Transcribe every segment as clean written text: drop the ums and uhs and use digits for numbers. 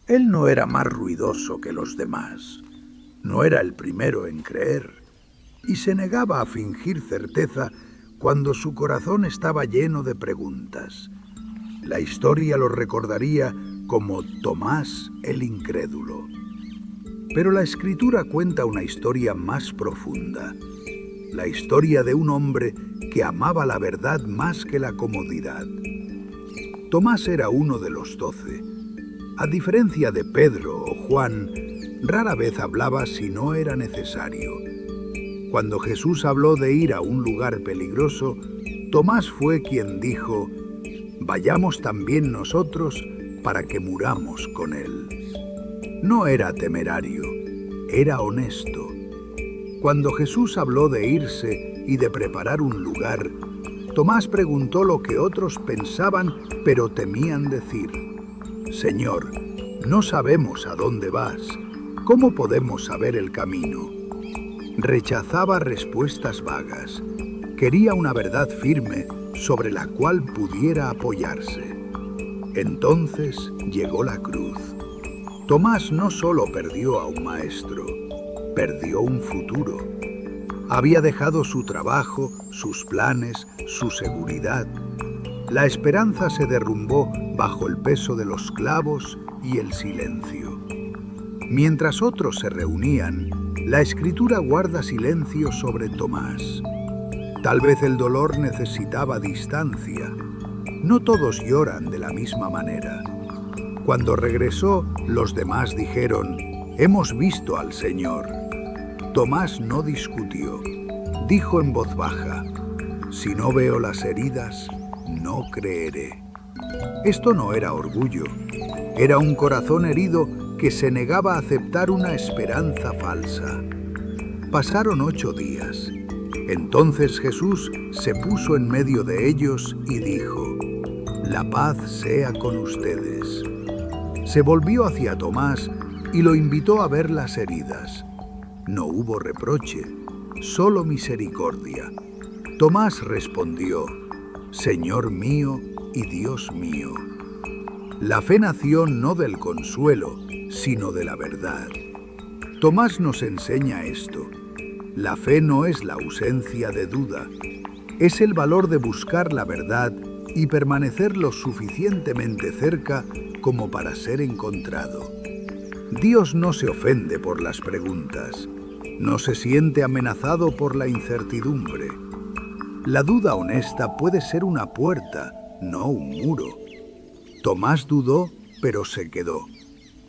Él no era más ruidoso que los demás, no era el primero en creer, y se negaba a fingir certeza cuando su corazón estaba lleno de preguntas. La historia lo recordaría como Tomás el incrédulo. Pero la Escritura cuenta una historia más profunda, la historia de un hombre que amaba la verdad más que la comodidad. Tomás era uno de los 12. A diferencia de Pedro o Juan, rara vez hablaba si no era necesario. Cuando Jesús habló de ir a un lugar peligroso, Tomás fue quien dijo: «Vayamos también nosotros para que muramos con él». No era temerario, era honesto. Cuando Jesús habló de irse y de preparar un lugar, Tomás preguntó lo que otros pensaban, pero temían decir: «Señor, no sabemos a dónde vas. ¿Cómo podemos saber el camino?». Rechazaba respuestas vagas. Quería una verdad firme sobre la cual pudiera apoyarse. Entonces llegó la cruz. Tomás no solo perdió a un maestro, perdió un futuro. Había dejado su trabajo, sus planes, su seguridad. La esperanza se derrumbó bajo el peso de los clavos y el silencio. Mientras otros se reunían, la Escritura guarda silencio sobre Tomás. Tal vez el dolor necesitaba distancia. No todos lloran de la misma manera. Cuando regresó, los demás dijeron: «Hemos visto al Señor». Tomás no discutió. Dijo en voz baja: «Si no veo las heridas, no creeré». Esto no era orgullo. Era un corazón herido que se negaba a aceptar una esperanza falsa. Pasaron 8 días. Entonces Jesús se puso en medio de ellos y dijo: «La paz sea con ustedes». Se volvió hacia Tomás y lo invitó a ver las heridas. No hubo reproche, solo misericordia. Tomás respondió: «Señor mío y Dios mío». La fe nació no del consuelo, sino de la verdad. Tomás nos enseña esto. La fe no es la ausencia de duda, es el valor de buscar la verdad y permanecer lo suficientemente cerca como para ser encontrado. Dios no se ofende por las preguntas, no se siente amenazado por la incertidumbre. La duda honesta puede ser una puerta, no un muro. Tomás dudó, pero se quedó.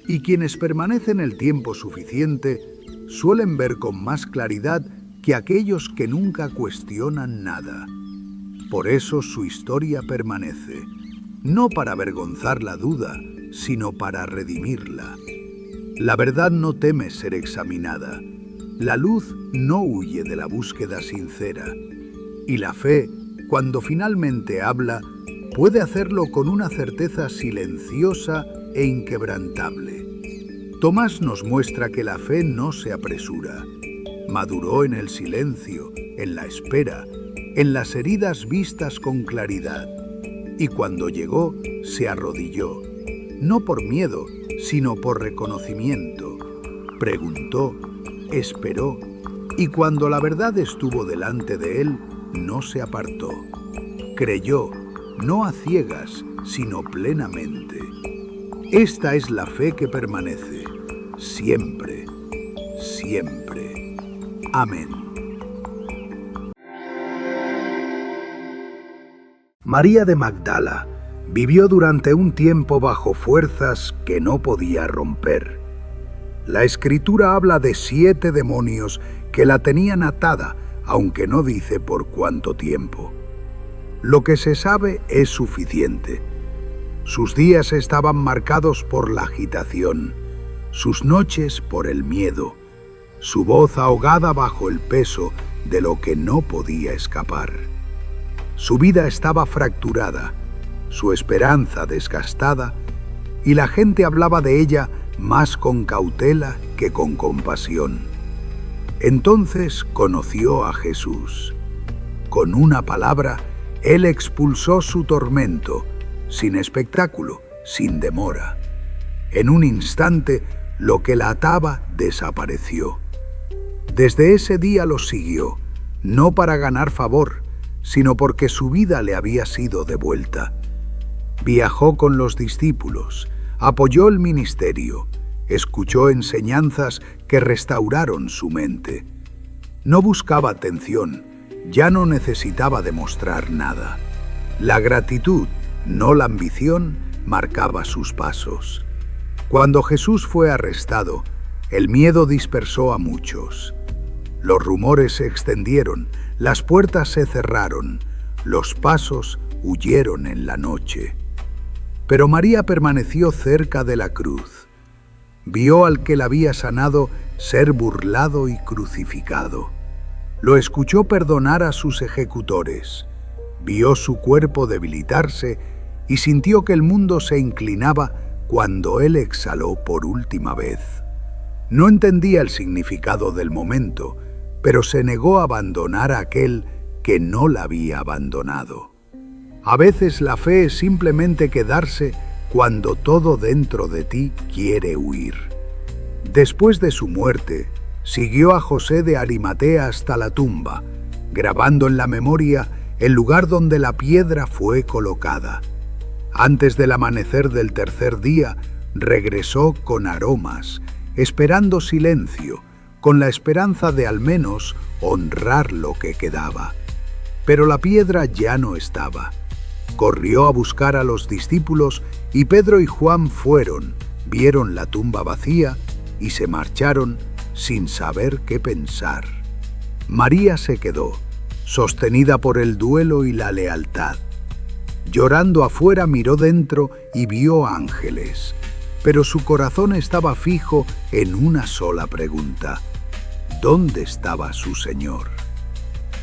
Y quienes permanecen el tiempo suficiente suelen ver con más claridad que aquellos que nunca cuestionan nada. Por eso su historia permanece, no para avergonzar la duda, sino para redimirla. La verdad no teme ser examinada. La luz no huye de la búsqueda sincera. Y la fe, cuando finalmente habla, puede hacerlo con una certeza silenciosa e inquebrantable. Tomás nos muestra que la fe no se apresura. Maduró en el silencio, en la espera, en las heridas vistas con claridad. Y cuando llegó, se arrodilló, no por miedo, sino por reconocimiento. Preguntó, esperó, y cuando la verdad estuvo delante de él, no se apartó. Creyó, no a ciegas, sino plenamente. Esta es la fe que permanece, siempre, siempre. Amén. María de Magdala vivió durante un tiempo bajo fuerzas que no podía romper. La Escritura habla de 7 demonios que la tenían atada, aunque no dice por cuánto tiempo. Lo que se sabe es suficiente. Sus días estaban marcados por la agitación, sus noches por el miedo, su voz ahogada bajo el peso de lo que no podía escapar. Su vida estaba fracturada, su esperanza desgastada, y la gente hablaba de ella más con cautela que con compasión. Entonces conoció a Jesús. Con una palabra, Él expulsó su tormento, sin espectáculo, sin demora. En un instante, lo que la ataba desapareció. Desde ese día lo siguió, no para ganar favor, sino porque su vida le había sido devuelta. Viajó con los discípulos, apoyó el ministerio, escuchó enseñanzas que restauraron su mente. No buscaba atención, ya no necesitaba demostrar nada. La gratitud, no la ambición, marcaba sus pasos. Cuando Jesús fue arrestado, el miedo dispersó a muchos. Los rumores se extendieron, las puertas se cerraron, los pasos huyeron en la noche. Pero María permaneció cerca de la cruz. Vio al que la había sanado ser burlado y crucificado. Lo escuchó perdonar a sus ejecutores. Vio su cuerpo debilitarse y sintió que el mundo se inclinaba cuando él exhaló por última vez. No entendía el significado del momento, pero se negó a abandonar a aquel que no la había abandonado. A veces la fe es simplemente quedarse cuando todo dentro de ti quiere huir. Después de su muerte, siguió a José de Arimatea hasta la tumba, grabando en la memoria el lugar donde la piedra fue colocada. Antes del amanecer del tercer día, regresó con aromas, esperando silencio, con la esperanza de al menos honrar lo que quedaba. Pero la piedra ya no estaba. Corrió a buscar a los discípulos y Pedro y Juan fueron, vieron la tumba vacía y se marcharon sin saber qué pensar. María se quedó, sostenida por el duelo y la lealtad. Llorando afuera miró dentro y vio ángeles, pero su corazón estaba fijo en una sola pregunta: ¿dónde estaba su Señor?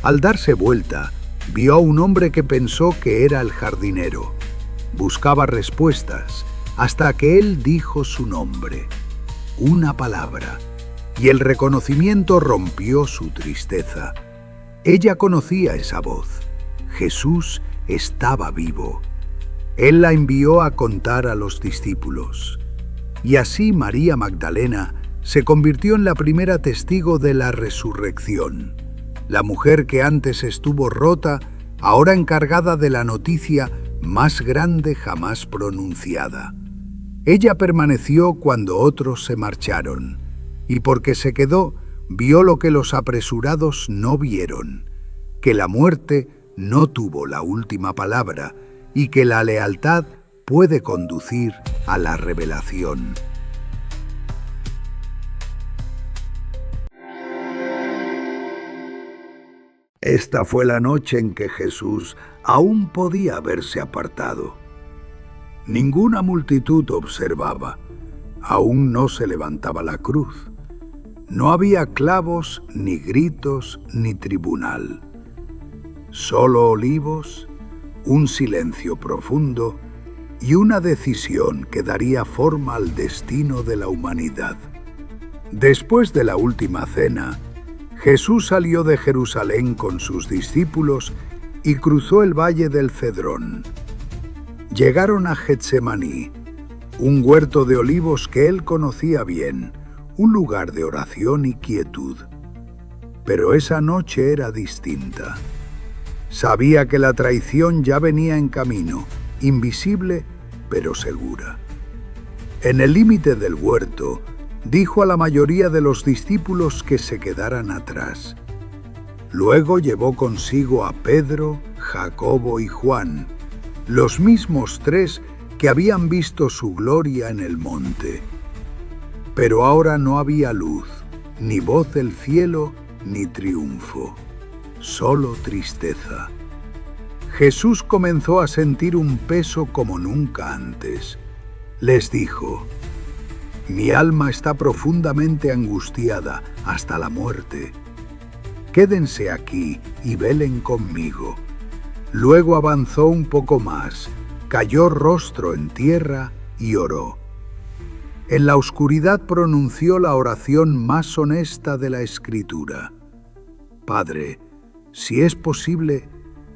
Al darse vuelta, vio a un hombre que pensó que era el jardinero. Buscaba respuestas hasta que él dijo su nombre, una palabra, y el reconocimiento rompió su tristeza. Ella conocía esa voz. Jesús estaba vivo. Él la envió a contar a los discípulos. Y así María Magdalena se convirtió en la primera testigo de la resurrección. La mujer que antes estuvo rota, ahora encargada de la noticia más grande jamás pronunciada. Ella permaneció cuando otros se marcharon, y porque se quedó, vio lo que los apresurados no vieron, que la muerte no tuvo la última palabra y que la lealtad puede conducir a la revelación. Esta fue la noche en que Jesús aún podía haberse apartado. Ninguna multitud observaba, aún no se levantaba la cruz. No había clavos, ni gritos, ni tribunal. Solo olivos, un silencio profundo y una decisión que daría forma al destino de la humanidad. Después de la última cena, Jesús salió de Jerusalén con sus discípulos y cruzó el valle del Cedrón. Llegaron a Getsemaní, un huerto de olivos que él conocía bien, un lugar de oración y quietud. Pero esa noche era distinta. Sabía que la traición ya venía en camino, invisible pero segura. En el límite del huerto, dijo a la mayoría de los discípulos que se quedaran atrás. Luego llevó consigo a Pedro, Jacobo y Juan, los mismos tres que habían visto su gloria en el monte. Pero ahora no había luz, ni voz del cielo, ni triunfo, solo tristeza. Jesús comenzó a sentir un peso como nunca antes. Les dijo: «Mi alma está profundamente angustiada hasta la muerte. Quédense aquí y velen conmigo». Luego avanzó un poco más, cayó rostro en tierra y oró. En la oscuridad pronunció la oración más honesta de la Escritura: «Padre, si es posible,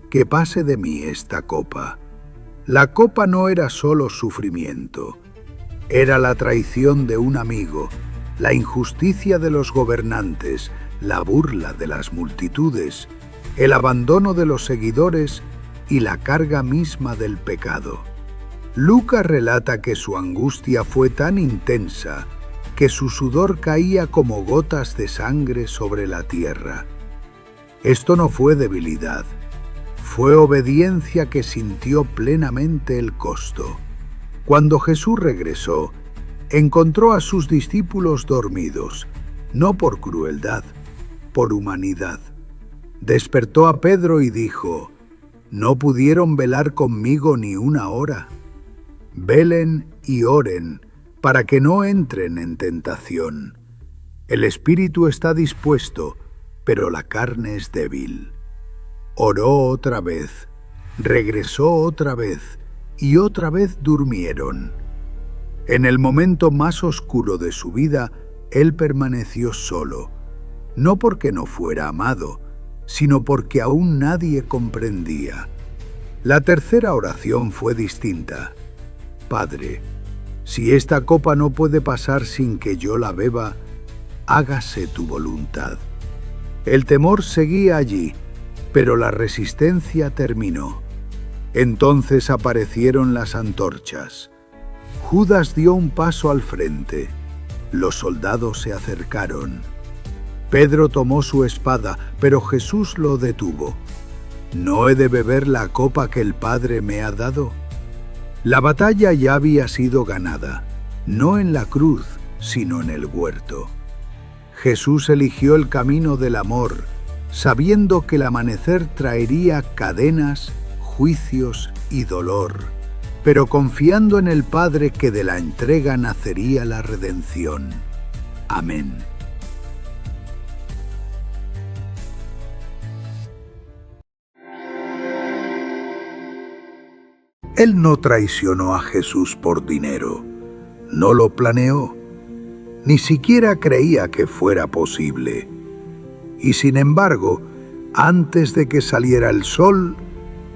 que pase de mí esta copa». La copa no era solo sufrimiento, Era la traición de un amigo, la injusticia de los gobernantes, la burla de las multitudes, el abandono de los seguidores y la carga misma del pecado. Lucas relata que su angustia fue tan intensa que su sudor caía como gotas de sangre sobre la tierra. Esto no fue debilidad, fue obediencia que sintió plenamente el costo. Cuando Jesús regresó, encontró a sus discípulos dormidos, no por crueldad, por humanidad. Despertó a Pedro y dijo: «¿No pudieron velar conmigo ni una hora? Velen y oren, para que no entren en tentación. El espíritu está dispuesto, pero la carne es débil». Oró otra vez, regresó otra vez, y otra vez durmieron. En el momento más oscuro de su vida, él permaneció solo, no porque no fuera amado, sino porque aún nadie comprendía. La tercera oración fue distinta. «Padre, si esta copa no puede pasar sin que yo la beba, hágase tu voluntad». El temor seguía allí, pero la resistencia terminó. Entonces aparecieron las antorchas. Judas dio un paso al frente. Los soldados se acercaron. Pedro tomó su espada, pero Jesús lo detuvo. «¿No he de beber la copa que el Padre me ha dado?». La batalla ya había sido ganada, no en la cruz, sino en el huerto. Jesús eligió el camino del amor, sabiendo que el amanecer traería cadenas, juicios y dolor, pero confiando en el Padre que de la entrega nacería la redención. Amén. Él no traicionó a Jesús por dinero, no lo planeó, ni siquiera creía que fuera posible. Y sin embargo, antes de que saliera el sol,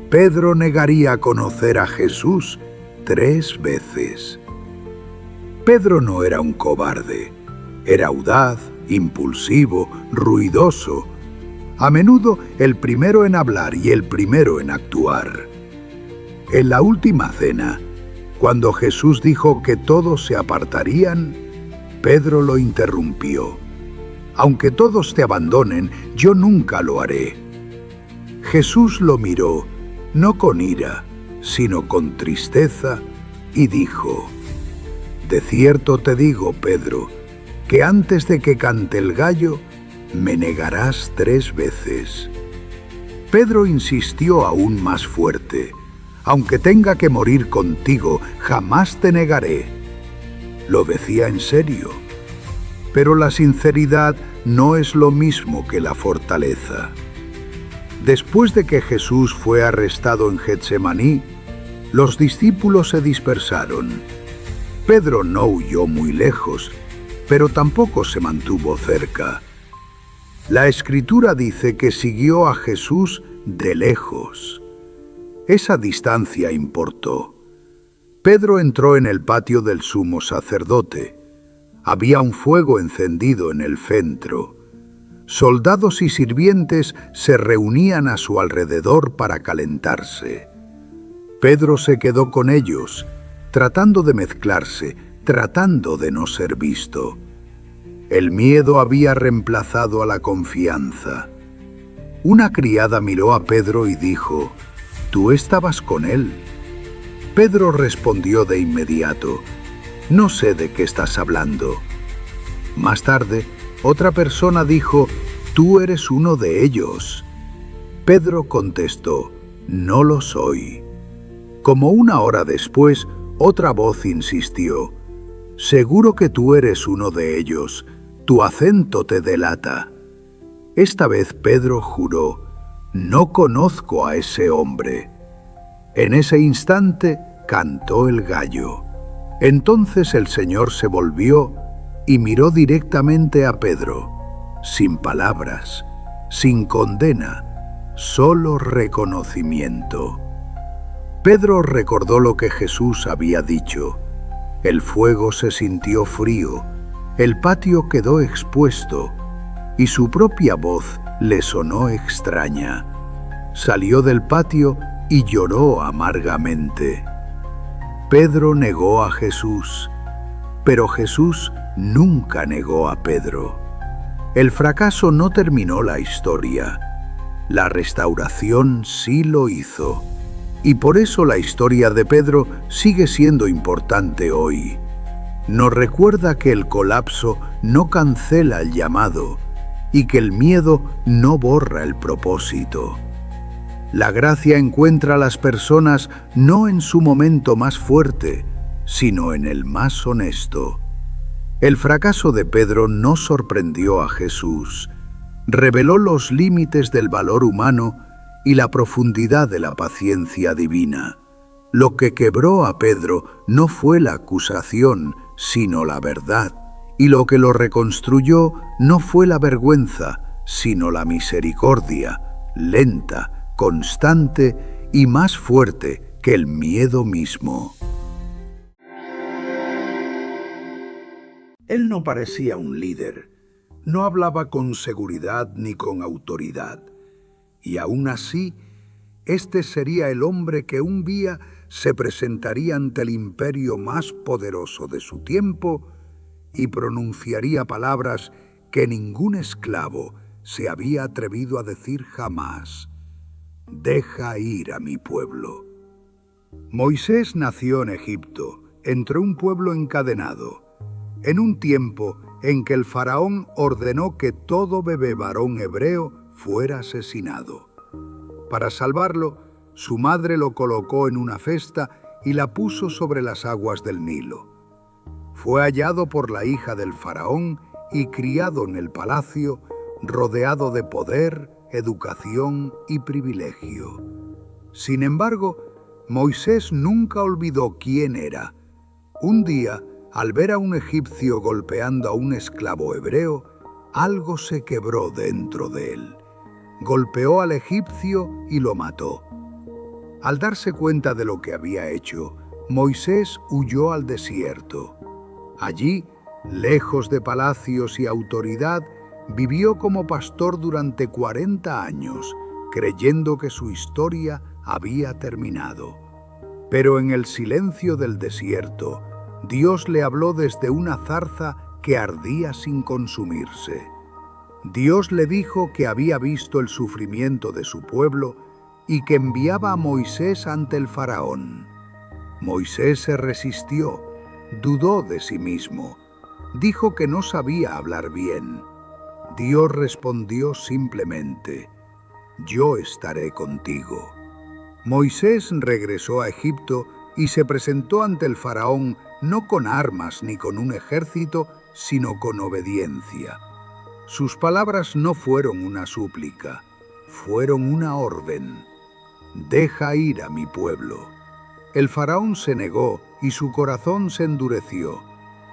Pedro negaría conocer a Jesús 3 veces. Pedro no era un cobarde, era audaz, impulsivo, ruidoso, a menudo el primero en hablar y el primero en actuar. En la última cena, cuando Jesús dijo que todos se apartarían, Pedro lo interrumpió. «Aunque todos te abandonen, yo nunca lo haré». Jesús lo miró, no con ira, sino con tristeza, y dijo: «De cierto te digo, Pedro, que antes de que cante el gallo, me negarás 3 veces». Pedro insistió aún más fuerte: «Aunque tenga que morir contigo, jamás te negaré». Lo decía en serio. Pero la sinceridad no es lo mismo que la fortaleza. Después de que Jesús fue arrestado en Getsemaní, los discípulos se dispersaron. Pedro no huyó muy lejos, pero tampoco se mantuvo cerca. La Escritura dice que siguió a Jesús de lejos. Esa distancia importó. Pedro entró en el patio del sumo sacerdote. Había un fuego encendido en el centro. Soldados y sirvientes se reunían a su alrededor para calentarse. Pedro se quedó con ellos, tratando de mezclarse, tratando de no ser visto. El miedo había reemplazado a la confianza. Una criada miró a Pedro y dijo: «¿Tú estabas con él?». Pedro respondió de inmediato: «No sé de qué estás hablando». Más tarde, otra persona dijo: «Tú eres uno de ellos». Pedro contestó: «No lo soy». Como una hora después, otra voz insistió: «Seguro que tú eres uno de ellos, tu acento te delata». Esta vez Pedro juró: «No conozco a ese hombre». En ese instante cantó el gallo. Entonces el Señor se volvió y miró directamente a Pedro, sin palabras, sin condena, solo reconocimiento. Pedro recordó lo que Jesús había dicho: El fuego se sintió frío, el patio quedó expuesto y su propia voz le sonó extraña. Salió del patio y lloró amargamente. Pedro negó a Jesús, pero Jesús nunca negó a Pedro. El fracaso no terminó la historia. La restauración sí lo hizo. Y por eso la historia de Pedro sigue siendo importante hoy. Nos recuerda que el colapso no cancela el llamado y que el miedo no borra el propósito. La gracia encuentra a las personas no en su momento más fuerte, sino en el más honesto. El fracaso de Pedro no sorprendió a Jesús. Reveló los límites del valor humano y la profundidad de la paciencia divina. Lo que quebró a Pedro no fue la acusación, sino la verdad. Y lo que lo reconstruyó no fue la vergüenza, sino la misericordia, lenta, constante y más fuerte que el miedo mismo. Él no parecía un líder, no hablaba con seguridad ni con autoridad. Y aún así, este sería el hombre que un día se presentaría ante el imperio más poderoso de su tiempo y pronunciaría palabras que ningún esclavo se había atrevido a decir jamás. Deja ir a mi pueblo. Moisés nació en Egipto, entre un pueblo encadenado, en un tiempo en que el faraón ordenó que todo bebé varón hebreo fuera asesinado. Para salvarlo, su madre lo colocó en una cesta y la puso sobre las aguas del Nilo. Fue hallado por la hija del faraón y criado en el palacio, rodeado de poder, educación y privilegio. Sin embargo, Moisés nunca olvidó quién era. Un día, al ver a un egipcio golpeando a un esclavo hebreo, algo se quebró dentro de él. Golpeó al egipcio y lo mató. Al darse cuenta de lo que había hecho, Moisés huyó al desierto. Allí, lejos de palacios y autoridad, vivió como pastor durante 40 años, creyendo que su historia había terminado. Pero en el silencio del desierto, Dios le habló desde una zarza que ardía sin consumirse. Dios le dijo que había visto el sufrimiento de su pueblo y que enviaba a Moisés ante el faraón. Moisés se resistió, dudó de sí mismo, dijo que no sabía hablar bien. Dios respondió simplemente: yo estaré contigo. Moisés regresó a Egipto y se presentó ante el faraón no con armas ni con un ejército, sino con obediencia. Sus palabras no fueron una súplica, fueron una orden. Deja ir a mi pueblo. El faraón se negó y su corazón se endureció.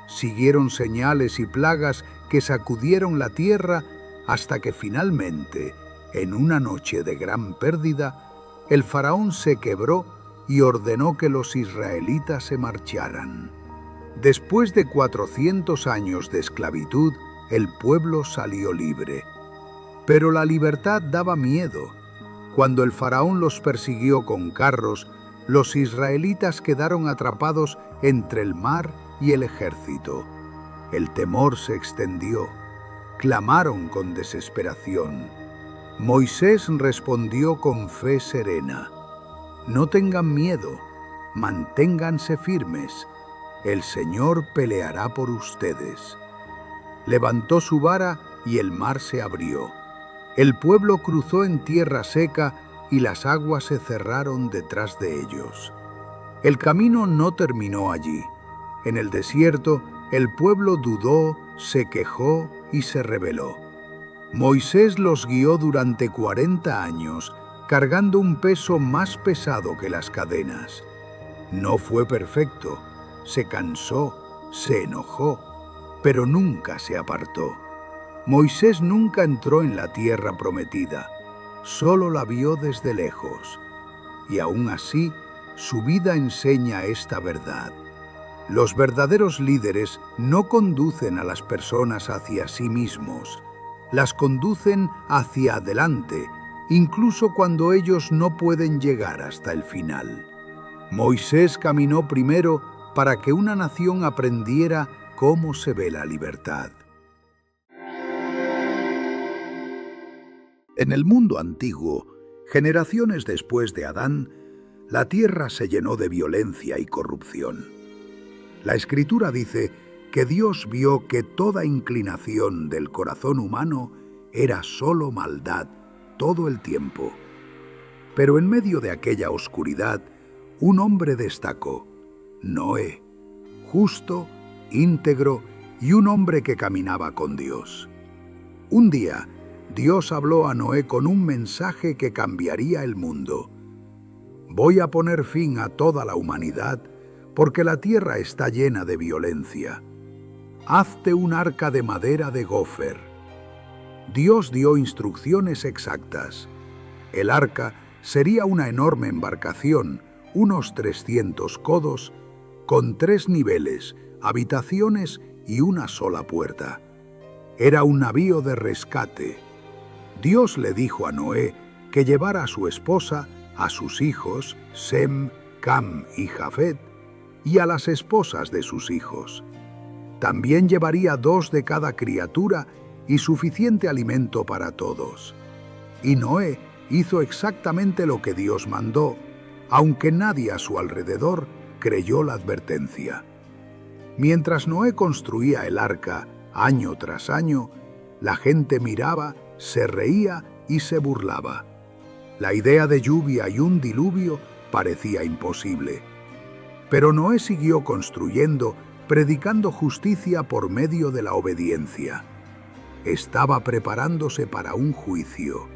Siguieron señales y plagas que sacudieron la tierra hasta que finalmente, en una noche de gran pérdida, el faraón se quebró y ordenó que los israelitas se marcharan. Después de 400 años de esclavitud, el pueblo salió libre. Pero la libertad daba miedo. Cuando el faraón los persiguió con carros, los israelitas quedaron atrapados entre el mar y el ejército. El temor se extendió. Clamaron con desesperación. Moisés respondió con fe serena: no tengan miedo, manténganse firmes. El Señor peleará por ustedes. Levantó su vara y el mar se abrió. El pueblo cruzó en tierra seca y las aguas se cerraron detrás de ellos. El camino no terminó allí. En el desierto, el pueblo dudó, se quejó y se rebeló. Moisés los guió durante 40 años, cargando un peso más pesado que las cadenas. No fue perfecto, se cansó, se enojó, pero nunca se apartó. Moisés nunca entró en la tierra prometida, solo la vio desde lejos. Y aún así, su vida enseña esta verdad: Los verdaderos líderes no conducen a las personas hacia sí mismos, las conducen hacia adelante, incluso cuando ellos no pueden llegar hasta el final. Moisés caminó primero para que una nación aprendiera cómo se ve la libertad. En el mundo antiguo, generaciones después de Adán, la tierra se llenó de violencia y corrupción. La Escritura dice que Dios vio que toda inclinación del corazón humano era solo maldad todo el tiempo. Pero en medio de aquella oscuridad, un hombre destacó, Noé, justo, íntegro y un hombre que caminaba con Dios. Un día, Dios habló a Noé con un mensaje que cambiaría el mundo. Voy a poner fin a toda la humanidad porque la tierra está llena de violencia. Hazte un arca de madera de gofer. Dios dio instrucciones exactas. El arca sería una enorme embarcación, unos 300 codos, con 3 niveles, habitaciones y una sola puerta. Era un navío de rescate. Dios le dijo a Noé que llevara a su esposa, a sus hijos, Sem, Cam y Jafet, y a las esposas de sus hijos. También llevaría 2 de cada criatura y suficiente alimento para todos. Y Noé hizo exactamente lo que Dios mandó, aunque nadie a su alrededor creyó la advertencia. Mientras Noé construía el arca, año tras año, la gente miraba, se reía y se burlaba. La idea de lluvia y un diluvio parecía imposible. Pero Noé siguió construyendo, predicando justicia por medio de la obediencia. Estaba preparándose para un juicio.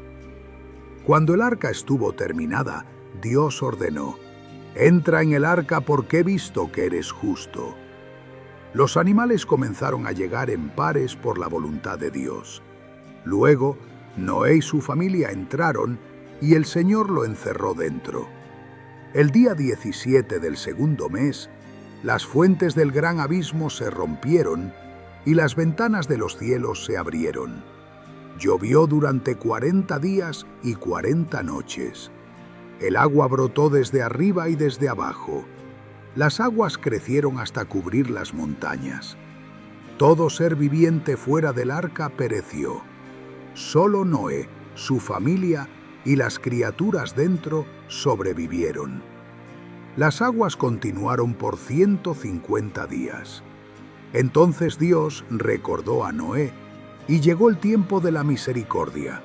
Cuando el arca estuvo terminada, Dios ordenó, «Entra en el arca porque he visto que eres justo». Los animales comenzaron a llegar en pares por la voluntad de Dios. Luego, Noé y su familia entraron y el Señor lo encerró dentro. El día 17 del segundo mes, las fuentes del gran abismo se rompieron y las ventanas de los cielos se abrieron. Llovió durante 40 días y 40 noches. El agua brotó desde arriba y desde abajo. Las aguas crecieron hasta cubrir las montañas. Todo ser viviente fuera del arca pereció. Solo Noé, su familia y las criaturas dentro sobrevivieron. Las aguas continuaron por 150 días. Entonces Dios recordó a Noé y llegó el tiempo de la misericordia.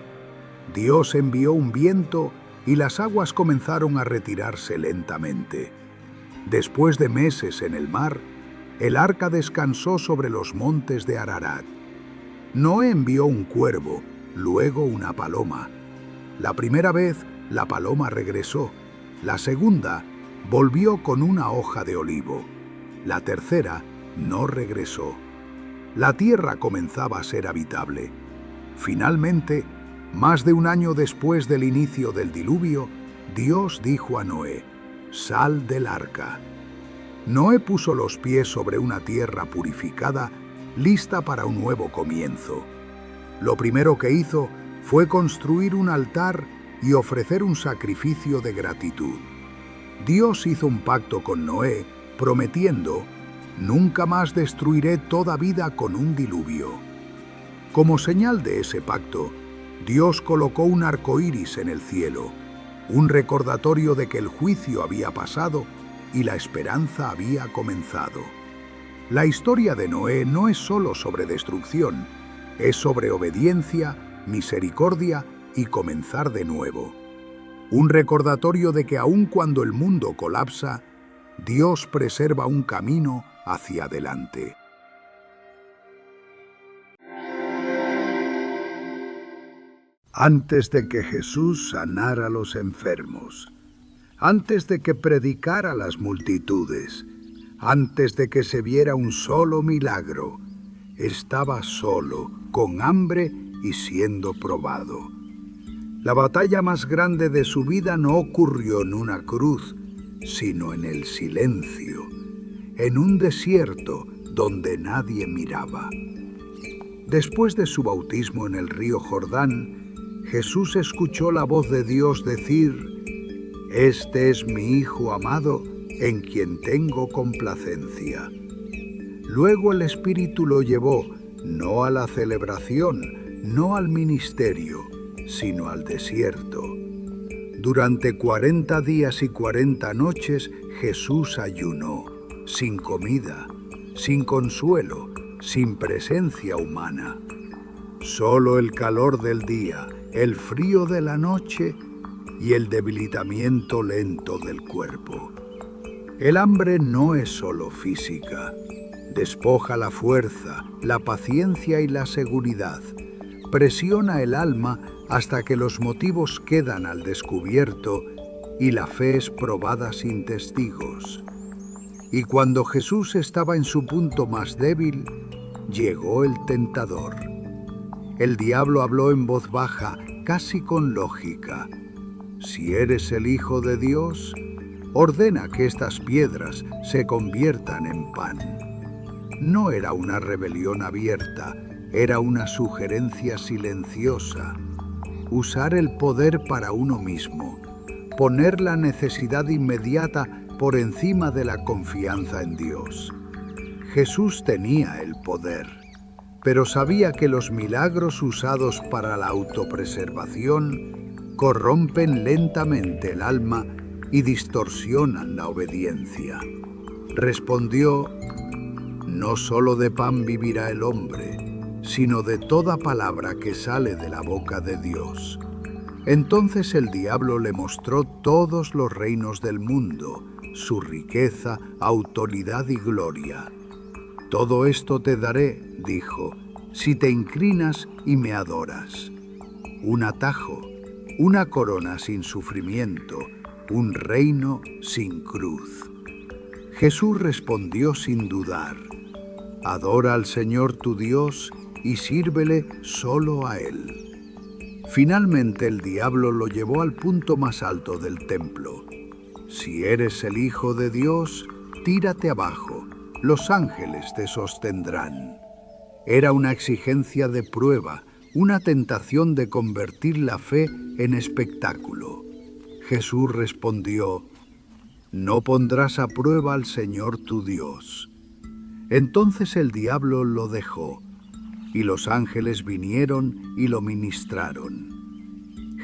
Dios envió un viento y las aguas comenzaron a retirarse lentamente. Después de meses en el mar, el arca descansó sobre los montes de Ararat. Noé envió un cuervo, luego una paloma. La primera vez, la paloma regresó. La segunda, volvió con una hoja de olivo. La tercera, no regresó. La tierra comenzaba a ser habitable. Finalmente, más de un año después del inicio del diluvio, Dios dijo a Noé, «Sal del arca». Noé puso los pies sobre una tierra purificada, lista para un nuevo comienzo. Lo primero que hizo fue construir un altar y ofrecer un sacrificio de gratitud. Dios hizo un pacto con Noé, prometiendo, «Nunca más destruiré toda vida con un diluvio». Como señal de ese pacto, Dios colocó un arco iris en el cielo, un recordatorio de que el juicio había pasado y la esperanza había comenzado. La historia de Noé no es solo sobre destrucción, es sobre obediencia, misericordia y comenzar de nuevo. Un recordatorio de que aun cuando el mundo colapsa, Dios preserva un camino hacia adelante. Antes de que Jesús sanara a los enfermos, antes de que predicara a las multitudes, antes de que se viera un solo milagro, estaba solo, con hambre y siendo probado. La batalla más grande de su vida no ocurrió en una cruz, sino en el silencio, en un desierto donde nadie miraba. Después de su bautismo en el río Jordán, Jesús escuchó la voz de Dios decir: «Este es mi Hijo amado, en quien tengo complacencia». Luego el Espíritu lo llevó, no a la celebración, no al ministerio, sino al desierto. Durante 40 días y 40 noches Jesús ayunó, sin comida, sin consuelo, sin presencia humana. Solo el calor del día, el frío de la noche y el debilitamiento lento del cuerpo. El hambre no es solo física. Despoja la fuerza, la paciencia y la seguridad. Presiona el alma hasta que los motivos quedan al descubierto y la fe es probada sin testigos. Y cuando Jesús estaba en su punto más débil, llegó el tentador. El diablo habló en voz baja, casi con lógica. «Si eres el Hijo de Dios, ordena que estas piedras se conviertan en pan». No era una rebelión abierta, era una sugerencia silenciosa. Usar el poder para uno mismo, poner la necesidad inmediata por encima de la confianza en Dios. Jesús tenía el poder, pero sabía que los milagros usados para la autopreservación corrompen lentamente el alma y distorsionan la obediencia. Respondió: «No solo de pan vivirá el hombre, sino de toda palabra que sale de la boca de Dios». Entonces el diablo le mostró todos los reinos del mundo, su riqueza, autoridad y gloria. «Todo esto te daré», dijo, «si te inclinas y me adoras». Un atajo, una corona sin sufrimiento, un reino sin cruz. Jesús respondió sin dudar: «Adora al Señor tu Dios y sírvele solo a Él». Finalmente el diablo lo llevó al punto más alto del templo. «Si eres el Hijo de Dios, tírate abajo, los ángeles te sostendrán». Era una exigencia de prueba, una tentación de convertir la fe en espectáculo. Jesús respondió: «No pondrás a prueba al Señor tu Dios». Entonces el diablo lo dejó, y los ángeles vinieron y lo ministraron.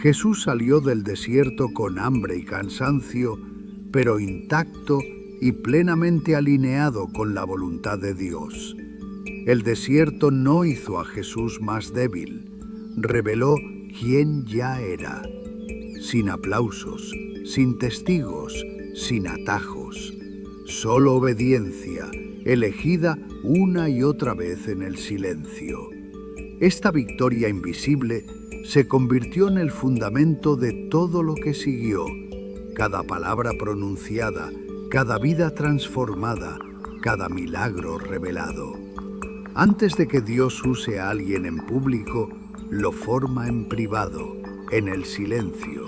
Jesús salió del desierto con hambre y cansancio, pero intacto y plenamente alineado con la voluntad de Dios. El desierto no hizo a Jesús más débil, reveló quién ya era. Sin aplausos, sin testigos, sin atajos, solo obediencia, elegida una y otra vez en el silencio. Esta victoria invisible se convirtió en el fundamento de todo lo que siguió. Cada palabra pronunciada, cada vida transformada, cada milagro revelado. Antes de que Dios use a alguien en público, lo forma en privado, en el silencio.